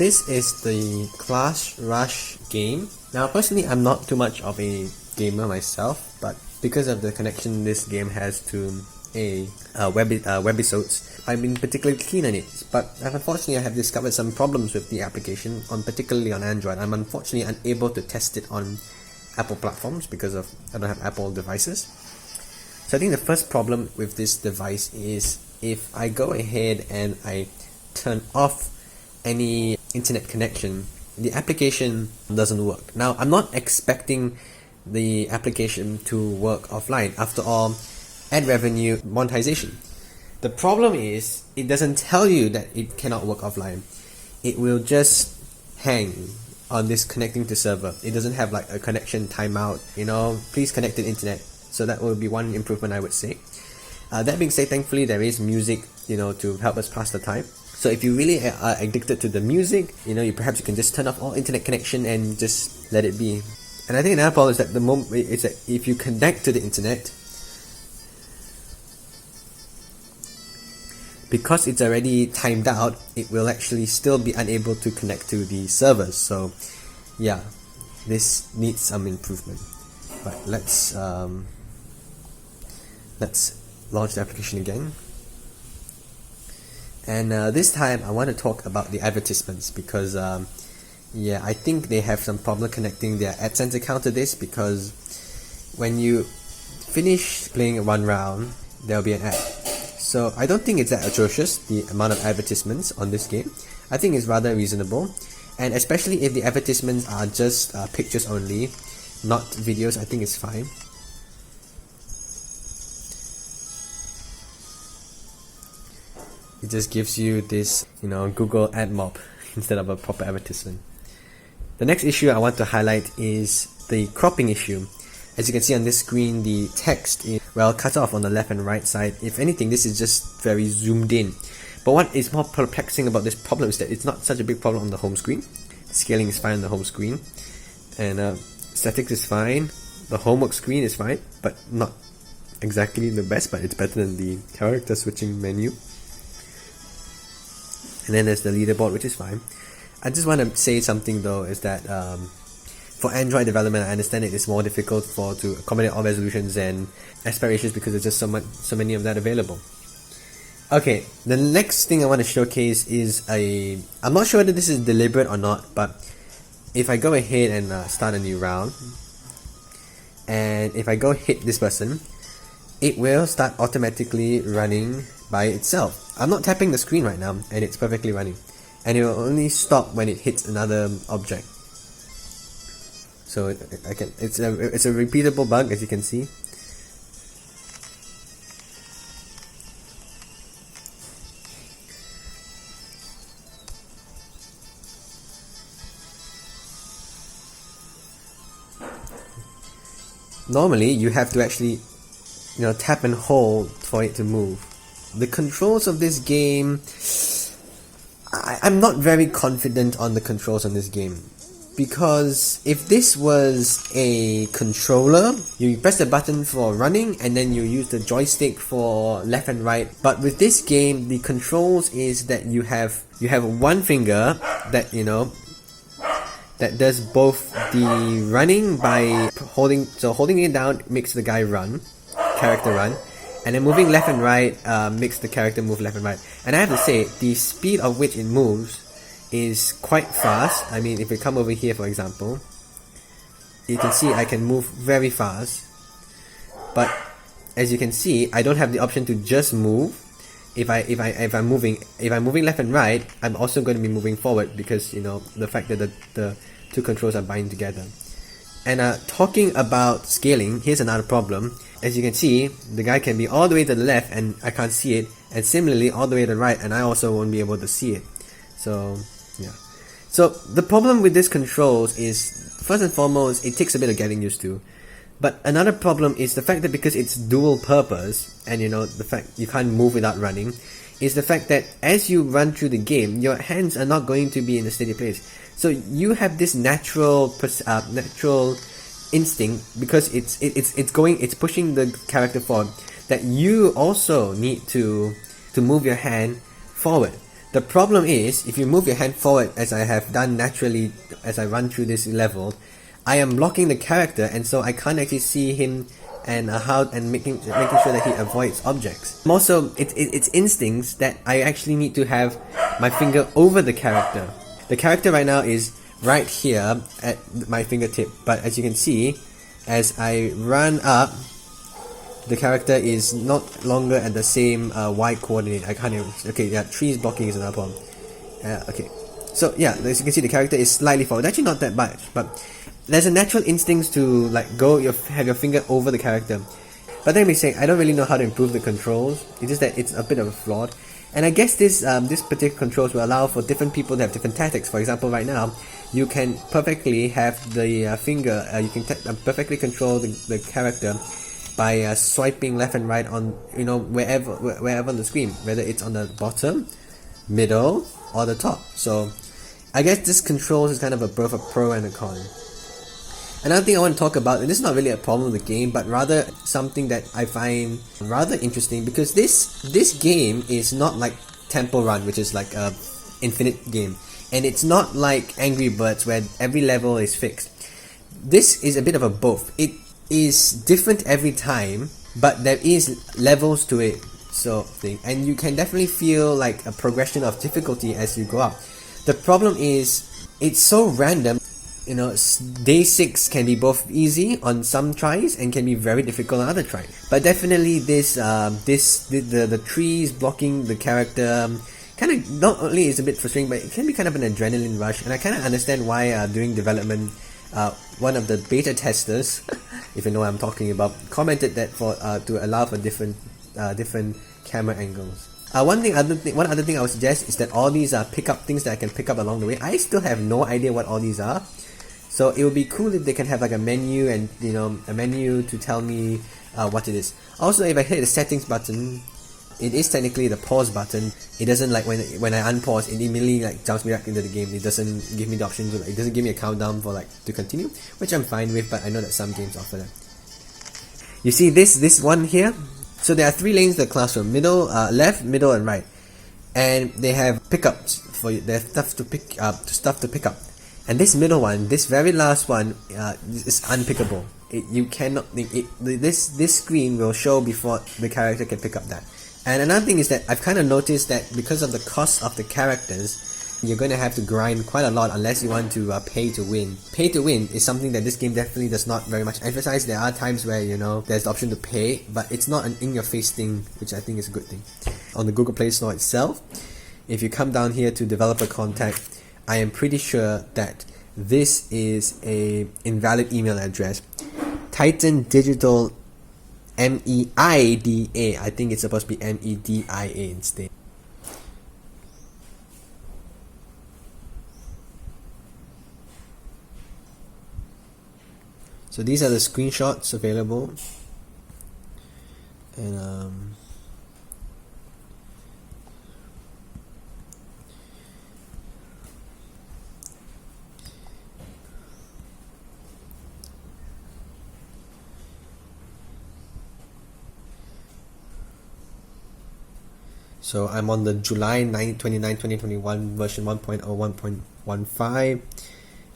this is the Clash Rush game. Now personally I'm not too much of a gamer myself, but because of the connection this game has to webisodes, I've been particularly keen on it. But unfortunately I have discovered some problems with the application, particularly on Android. I'm unfortunately unable to test it on Apple platforms because I don't have Apple devices. So I think the first problem with this device is if I go ahead and I turn off any internet connection, the application doesn't work. Now I'm not expecting the application to work offline. After all, ad revenue monetization. The problem is it doesn't tell you that it cannot work offline. It will just hang on this connecting to server. It doesn't have like a connection timeout, please connect to the internet. So that will be one improvement I would say. That being said, thankfully there is music, to help us pass the time. So if you really are addicted to the music, perhaps you can just turn off all internet connection and just let it be. And I think another problem is that if you connect to the internet, because it's already timed out, it will actually still be unable to connect to the servers. So yeah, this needs some improvement. But let's launch the application again. And this time I want to talk about the advertisements because I think they have some problem connecting their AdSense account to this, because when you finish playing one round, there'll be an ad. So I don't think it's that atrocious, the amount of advertisements on this game. I think it's rather reasonable, and especially if the advertisements are just pictures only, not videos, I think it's fine. It just gives you this, Google ad mob instead of a proper advertisement. The next issue I want to highlight is the cropping issue. As you can see on this screen, the text is cut off on the left and right side. If anything, this is just very zoomed in. But what is more perplexing about this problem is that it's not such a big problem on the home screen. Scaling is fine on the home screen, and statics is fine. The homework screen is fine, but not exactly the best, but it's better than the character switching menu. And then there's the leaderboard, which is fine. I just want to say something though, is that for Android development, I understand it is more difficult to accommodate all resolutions and aspirations because there's just so many of that available. Okay, the next thing I want to showcase is I'm not sure whether this is deliberate or not, but if I go ahead and start a new round, and if I go hit this person, it will start automatically running by itself. I'm not tapping the screen right now, and it's perfectly running. And it will only stop when it hits another object. So it's a repeatable bug, as you can see. Normally, you have to actually, tap and hold for it to move. The controls of this game, I'm not very confident on the controls on this game, because if this was a controller, you press the button for running and then you use the joystick for left and right. But with this game, the controls is that you have one finger that that does both the running by holding it down makes the character run, and then moving left and right makes the character move left and right. And I have to say, the speed of which it moves is quite fast. I mean, if we come over here, for example, you can see I can move very fast. But as you can see, I don't have the option to just move. If I'm moving left and right, I'm also going to be moving forward because the fact that the two controls are bind together. And talking about scaling, here's another problem. As you can see, the guy can be all the way to the left and I can't see it, and similarly all the way to the right and I also won't be able to see it. So yeah. So the problem with this controls is, first and foremost, it takes a bit of getting used to. But another problem is the fact that because it's dual purpose, and the fact you can't move without running, is the fact that as you run through the game, your hands are not going to be in a steady place. So you have this natural instinct, because it's pushing the character forward, that you also need to move your hand forward. The problem is, if you move your hand forward as I have done naturally as I run through this level, I am blocking the character, and so I can't actually see him and making sure that he avoids objects. Also, it's instincts that I actually need to have my finger over the character. The character right now is right here at my fingertip, but as you can see, as I run up, the character is not longer at the same Y coordinate. I can't even, okay, yeah, trees blocking is another problem. Okay, so yeah, as you can see, the character is slightly forward. Actually not that much, but there's a natural instinct to like have your finger over the character. But then we say I don't really know how to improve the controls. It's just that it's a bit of a flawed. And I guess this particular controls will allow for different people to have different tactics. For example, right now, you can perfectly have the finger, you can perfectly control the character by swiping left and right on, you know, wherever on the screen, whether it's on the bottom, middle, or the top. So I guess this controls is kind of both a pro and a con. Another thing I want to talk about, and this is not really a problem with the game, but rather something that I find rather interesting, because this game is not like Temple Run, which is like a infinite game, and it's not like Angry Birds where every level is fixed. This is a bit of a both. It is different every time, but there is levels to it, and you can definitely feel like a progression of difficulty as you go up. The problem is it's so random. You know, day 6 can be both easy on some tries and can be very difficult on other tries. But definitely the trees blocking the character kind of not only is a bit frustrating, but it can be kind of an adrenaline rush. And I kind of understand why during development, one of the beta testers, if you know what I'm talking about, commented that for to allow for different camera angles. One other thing I would suggest is that all these are things that I can pick up along the way. I still have no idea what all these are. So it would be cool if they can have like a menu, and you know, a menu to tell me what it is. Also, if I hit the settings button, it is technically the pause button. It doesn't, like when I unpause, it immediately like jumps me back into the game. It doesn't give me the option to, it doesn't give me a countdown for like to continue, which I'm fine with, but I know that some games offer that. You see this one here? So there are 3 lanes in the classroom: middle, left, middle, and right. And they have pickups for you. There's stuff to pick up. And this middle one, this very last one, is unpickable. You cannot. This screen will show before the character can pick up that. And another thing is that I've kind of noticed that because of the cost of the characters, you're going to have to grind quite a lot unless you want to pay to win. Pay to win is something that this game definitely does not very much emphasize. There are times where, you know, there's the option to pay, but it's not an in-your-face thing, which I think is a good thing. On the Google Play Store itself, if you come down here to developer contact, I am pretty sure that this is a invalid email address. Titan Digital MEIDA. I think it's supposed to be MEDIA instead. So these are the screenshots available, and so I'm on the July 29, 2021 version 1.01.15,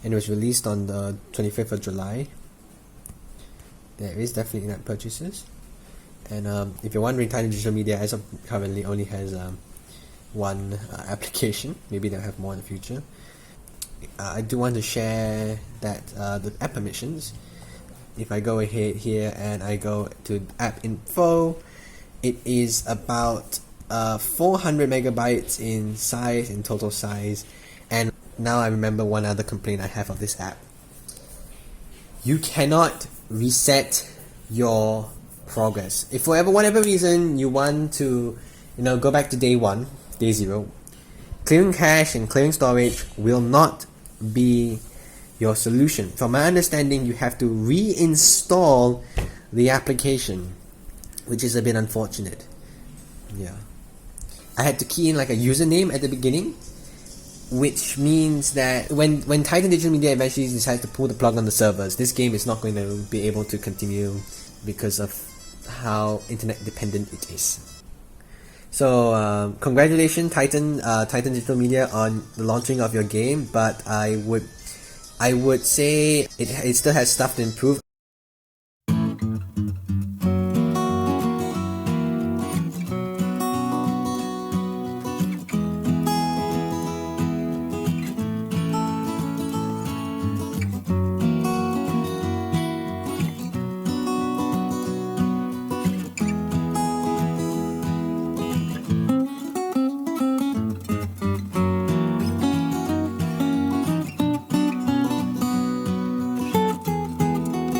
and it was released on the 25th of July. There is definitely in-app purchases. And if you're wondering, Titan Digital Media as of currently only has one application. Maybe they'll have more in the future. I do want to share that the app permissions. If I go ahead here and I go to app info, it is about 400 megabytes in size, in total size. And now I remember one other complaint I have of this app. You cannot reset your progress. If for whatever reason you want to, you know, go back to day 1, day 0, clearing cache and clearing storage will not be your solution. From my understanding, you have to reinstall the application, which is a bit unfortunate. Yeah, I had to key in like a username at the beginning, which means that when Titan Digital Media eventually decides to pull the plug on the servers, this game is not going to be able to continue because of how internet dependent it is. So congratulations, Titan Digital Media, on the launching of your game. But I would say it still has stuff to improve.